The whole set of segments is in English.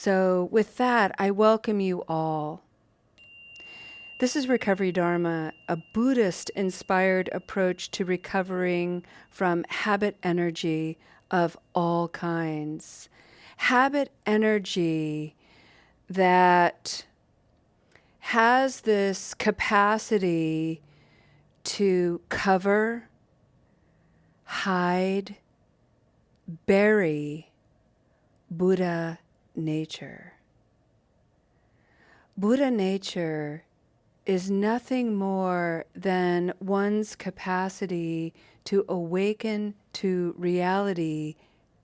So with that, I welcome you all. This is Recovery Dharma, a Buddhist-inspired approach to recovering from habit energy of all kinds. Habit energy that has this capacity to cover, hide, bury Buddha nature. Buddha nature is nothing more than one's capacity to awaken to reality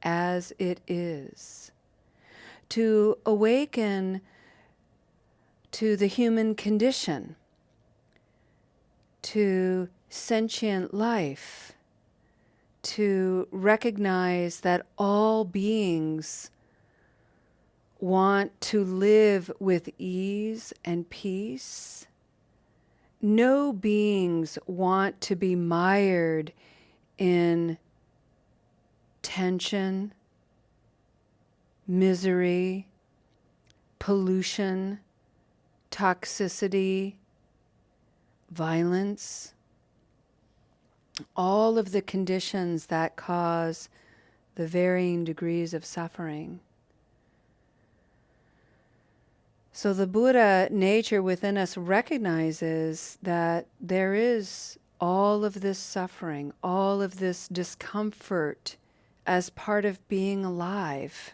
as it is, to awaken to the human condition, to sentient life, to recognize that all beings want to live with ease and peace. No beings want to be mired in tension, misery, pollution, toxicity, violence, all of the conditions that cause the varying degrees of suffering. So the Buddha nature within us recognizes that there is all of this suffering, all of this discomfort as part of being alive.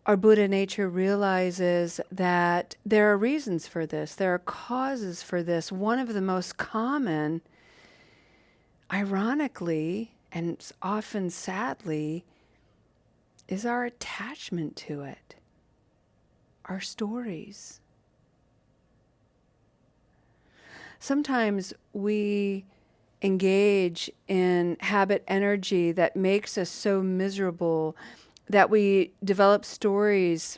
Our Buddha nature realizes that there are reasons for this, there are causes for this. One of the most common, ironically, and often sadly, is our attachment to it, our stories. Sometimes we engage in habit energy that makes us so miserable that we develop stories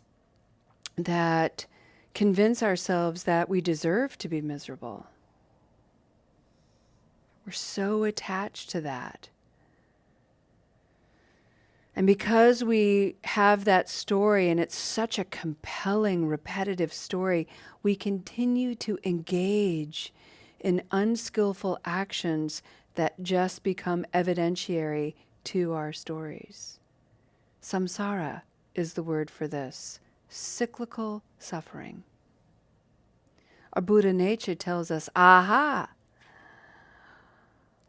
that convince ourselves that we deserve to be miserable. We're so attached to that. And because we have that story, and it's such a compelling, repetitive story, we continue to engage in unskillful actions that just become evidentiary to our stories. Samsara is the word for this, cyclical suffering. Our Buddha nature tells us, aha,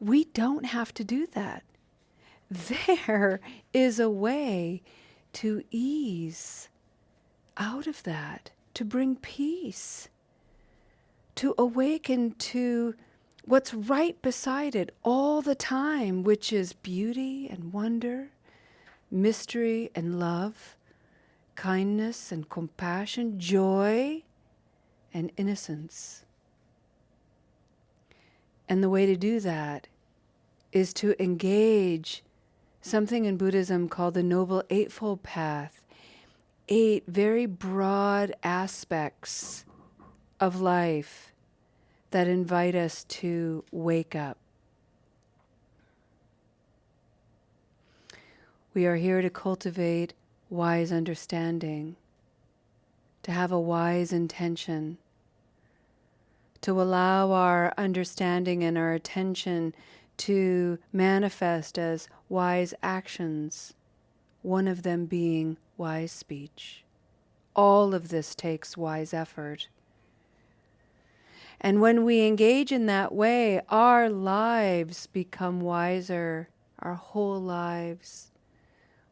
we don't have to do that. There is a way to ease out of that, to bring peace, to awaken to what's right beside it all the time, which is beauty and wonder, mystery and love, kindness and compassion, joy and innocence. And the way to do that is to engage something in Buddhism called the Noble Eightfold Path, 8 very broad aspects of life that invite us to wake up. We are here to cultivate wise understanding, to have a wise intention, to allow our understanding and our attention to manifest as wise actions, one of them being wise speech. All of this takes wise effort. And when we engage in that way, our lives become wiser, our whole lives.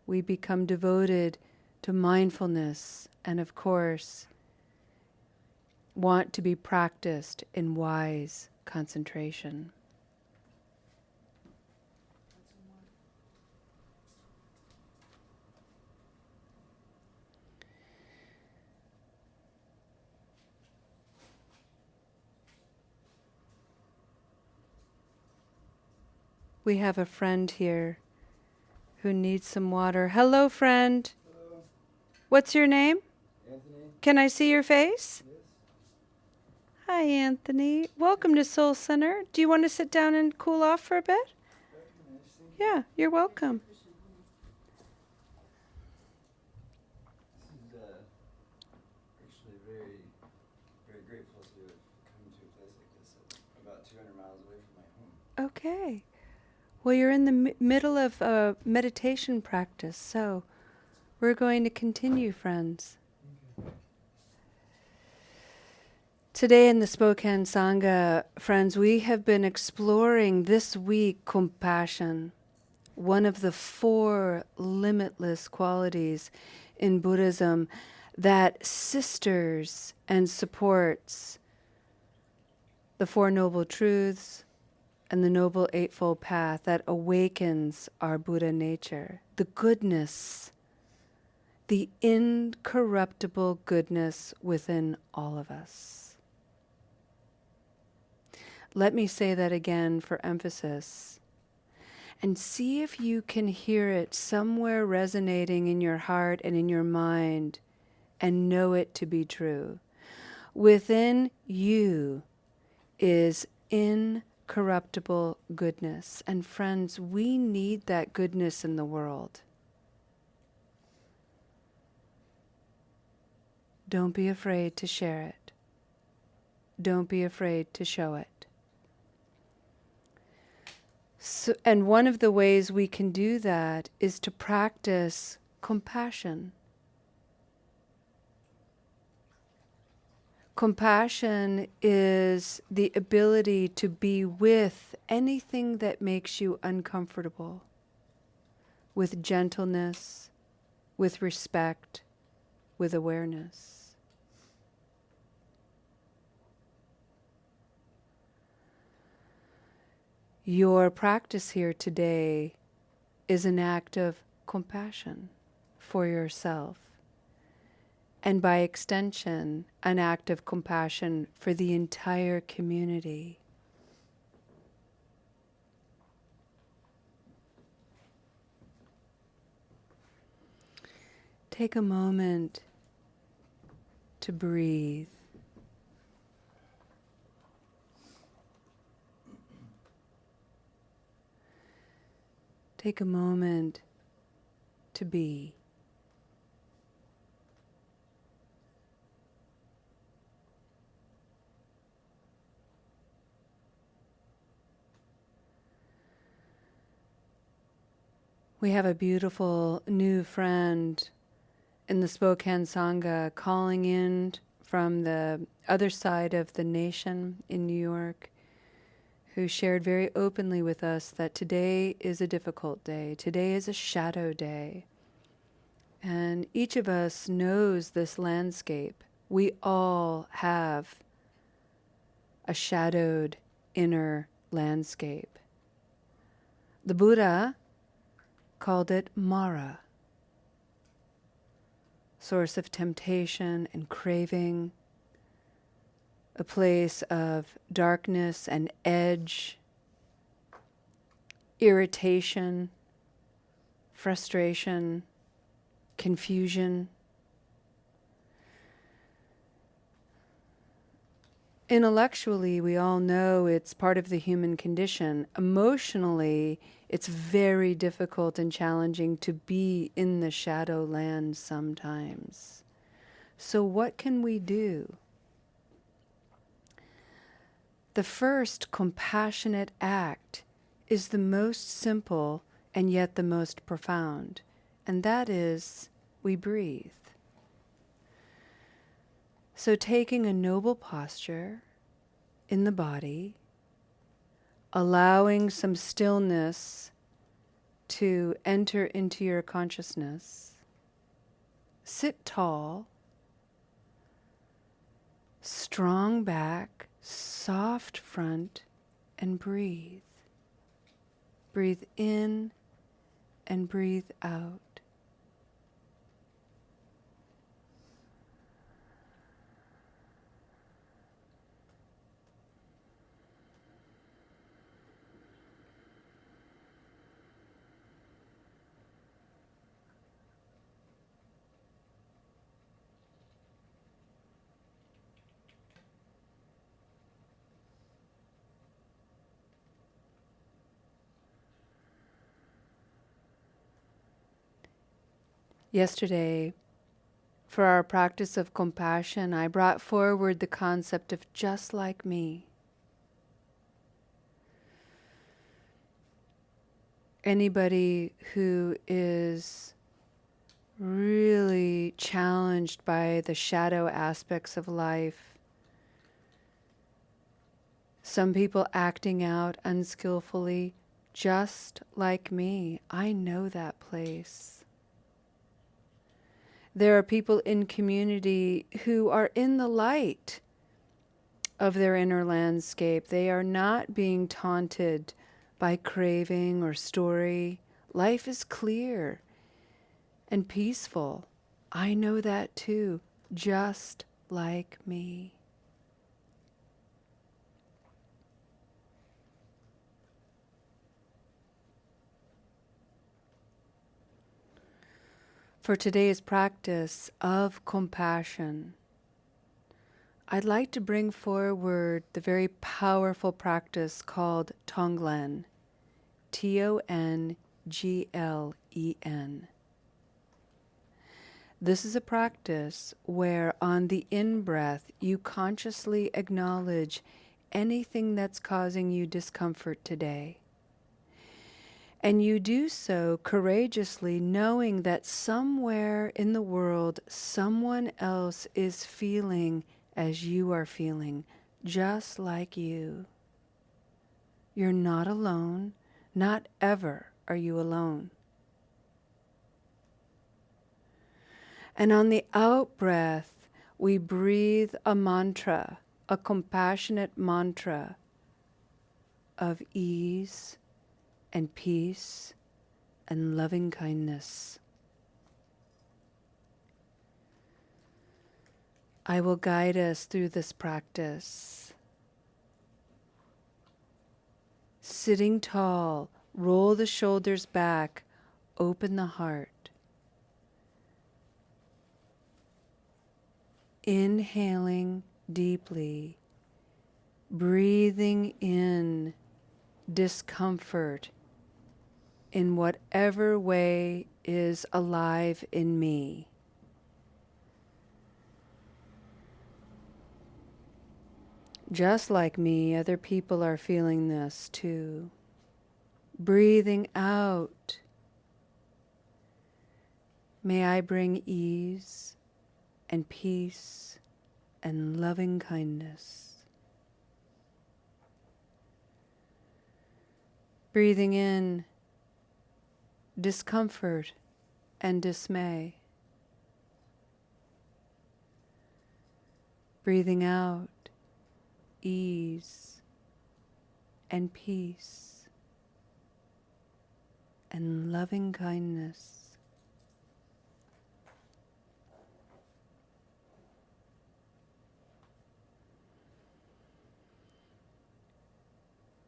We become devoted to mindfulness and, of course, want to be practiced in wise concentration. We have a friend here who needs some water. Hello, friend. Hello. What's your name? Anthony? Can I see your face? Yes. Hi, Anthony. Welcome to Soul Center. Do you want to sit down and cool off for a bit? Very nice. Thank you. Yeah, you're welcome. Okay. Well, you're in the middle of a meditation practice, so we're going to continue, friends. Today in the Spokane Sangha, friends, we have been exploring this week compassion, one of the 4 limitless qualities in Buddhism that sisters and supports the 4 Noble Truths and the Noble Eightfold Path that awakens our Buddha nature, the goodness, the incorruptible goodness within all of us. Let me say that again for emphasis, and see if you can hear it somewhere resonating in your heart and in your mind, and know it to be true. Within you is incorruptible goodness. And friends, we need that goodness in the world. Don't be afraid to share it. Don't be afraid to show it. So, and one of the ways we can do that is to practice compassion. Compassion is the ability to be with anything that makes you uncomfortable, with gentleness, with respect, with awareness. Your practice here today is an act of compassion for yourself, and by extension, an act of compassion for the entire community. Take a moment to breathe. Take a moment to be. We have a beautiful new friend in the Spokane Sangha calling in from the other side of the nation in New York, who shared very openly with us that today is a difficult day. Today is a shadow day. And each of us knows this landscape. We all have a shadowed inner landscape. The Buddha called it Mara, source of temptation and craving, a place of darkness and edge, irritation, frustration, confusion. Intellectually, we all know it's part of the human condition. Emotionally, it's very difficult and challenging to be in the shadow land sometimes. So what can we do? The first compassionate act is the most simple and yet the most profound, and that is we breathe. So taking a noble posture in the body, allowing some stillness to enter into your consciousness, sit tall, strong back, soft front, and breathe. Breathe in and breathe out. Yesterday, for our practice of compassion, I brought forward the concept of just like me. Anybody who is really challenged by the shadow aspects of life, some people acting out unskillfully, just like me. I know that place. There are people in community who are in the light of their inner landscape. They are not being taunted by craving or story. Life is clear and peaceful. I know that too, just like me. For today's practice of compassion, I'd like to bring forward the very powerful practice called Tonglen, Tonglen. This is a practice where on the in-breath you consciously acknowledge anything that's causing you discomfort today. And you do so courageously, knowing that somewhere in the world someone else is feeling as you are feeling, just like you. You're not alone. Not ever are you alone. And on the out-breath, we breathe a mantra, a compassionate mantra of ease and peace and loving kindness. I will guide us through this practice. Sitting tall, roll the shoulders back, open the heart. Inhaling deeply, breathing in discomfort in whatever way is alive in me. Just like me, other people are feeling this too. Breathing out. May I bring ease and peace and loving kindness. Breathing in discomfort and dismay. Breathing out ease and peace and loving kindness.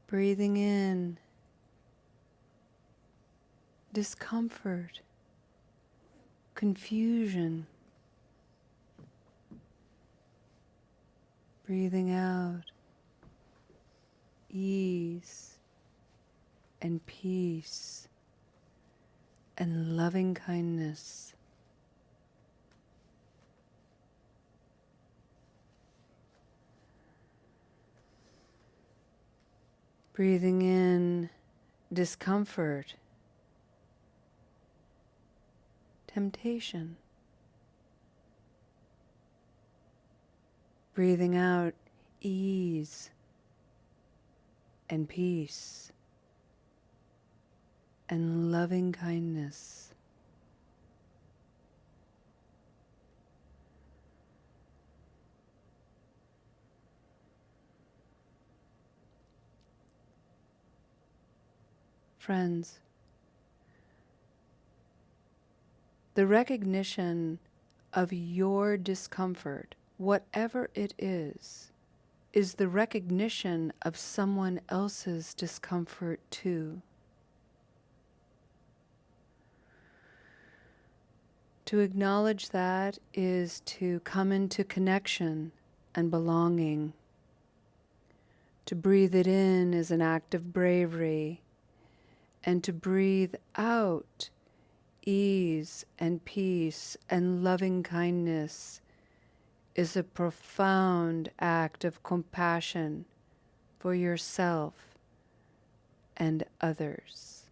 Breathing in discomfort, confusion. Breathing out ease and peace and loving kindness. Breathing in discomfort, temptation. Breathing out ease and peace and loving kindness. Friends, the recognition of your discomfort, whatever it is the recognition of someone else's discomfort too. To acknowledge that is to come into connection and belonging. To breathe it in is an act of bravery, and to breathe out ease and peace and loving kindness is a profound act of compassion for yourself and others.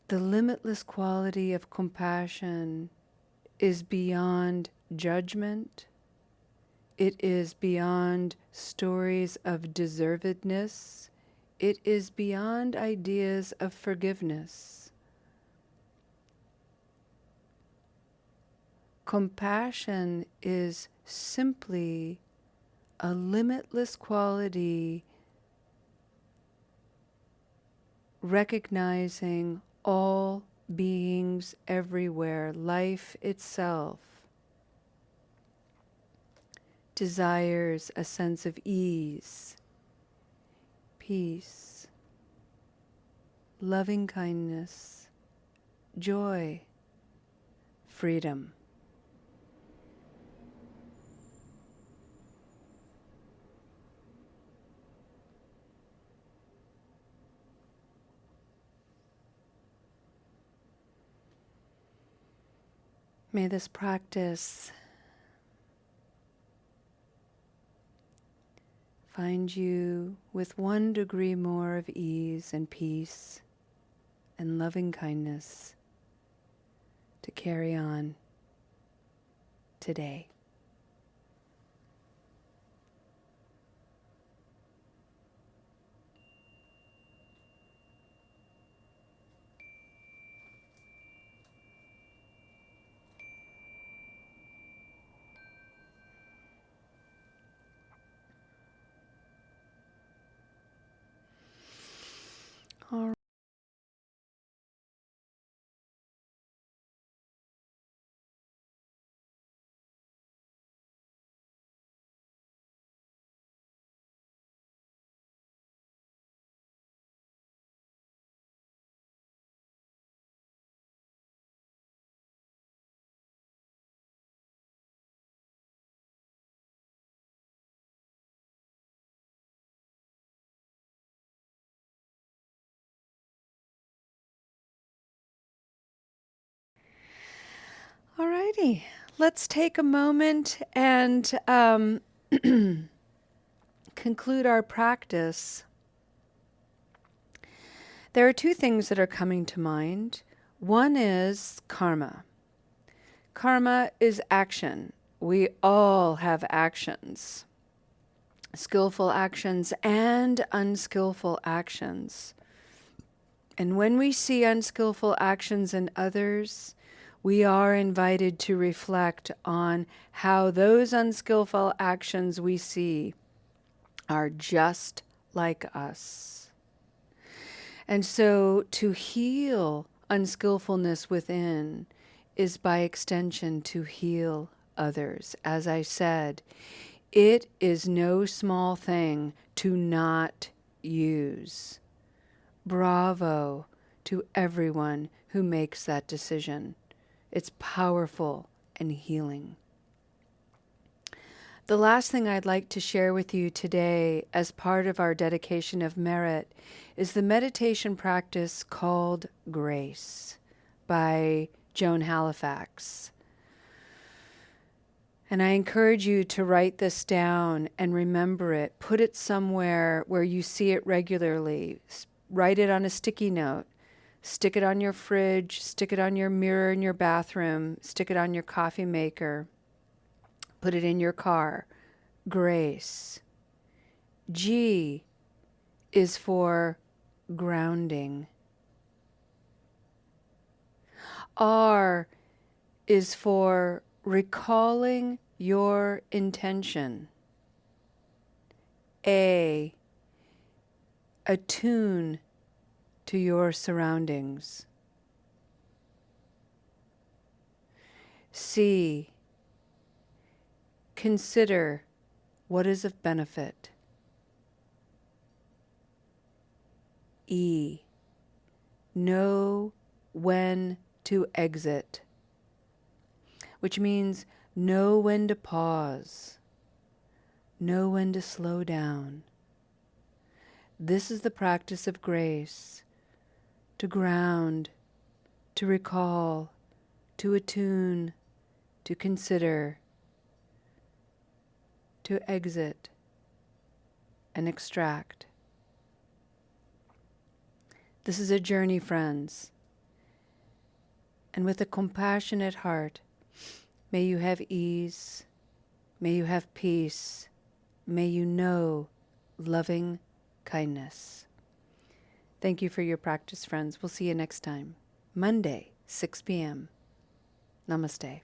The limitless quality of compassion is beyond judgment. It is beyond stories of deservedness. It is beyond ideas of forgiveness. Compassion is simply a limitless quality, recognizing all beings everywhere, life itself desires a sense of ease, peace, loving kindness, joy, freedom. May this practice find you with 1 degree more of ease and peace and loving kindness to carry on today. All righty, let's take a moment and conclude our practice. There are 2 things that are coming to mind. One is karma. Karma is action. We all have actions, skillful actions and unskillful actions. And when we see unskillful actions in others, we are invited to reflect on how those unskillful actions we see are just like us. And so to heal unskillfulness within is by extension to heal others. As I said, it is no small thing to not use. Bravo to everyone who makes that decision. It's powerful and healing. The last thing I'd like to share with you today as part of our dedication of merit is the meditation practice called Grace by Joan Halifax. And I encourage you to write this down and remember it. Put it somewhere where you see it regularly. Write it on a sticky note. Stick it on your fridge. Stick it on your mirror in your bathroom. Stick it on your coffee maker. Put it in your car. Grace. G is for grounding. R is for recalling your intention. A, attune to your surroundings. C, consider what is of benefit. E, know when to exit, which means know when to pause, know when to slow down. This is the practice of grace, to ground, to recall, to attune, to consider, to exit and extract. This is a journey, friends. And with a compassionate heart, may you have ease, may you have peace, may you know loving kindness. Thank you for your practice, friends. We'll see you next time. Monday, 6 p.m. Namaste.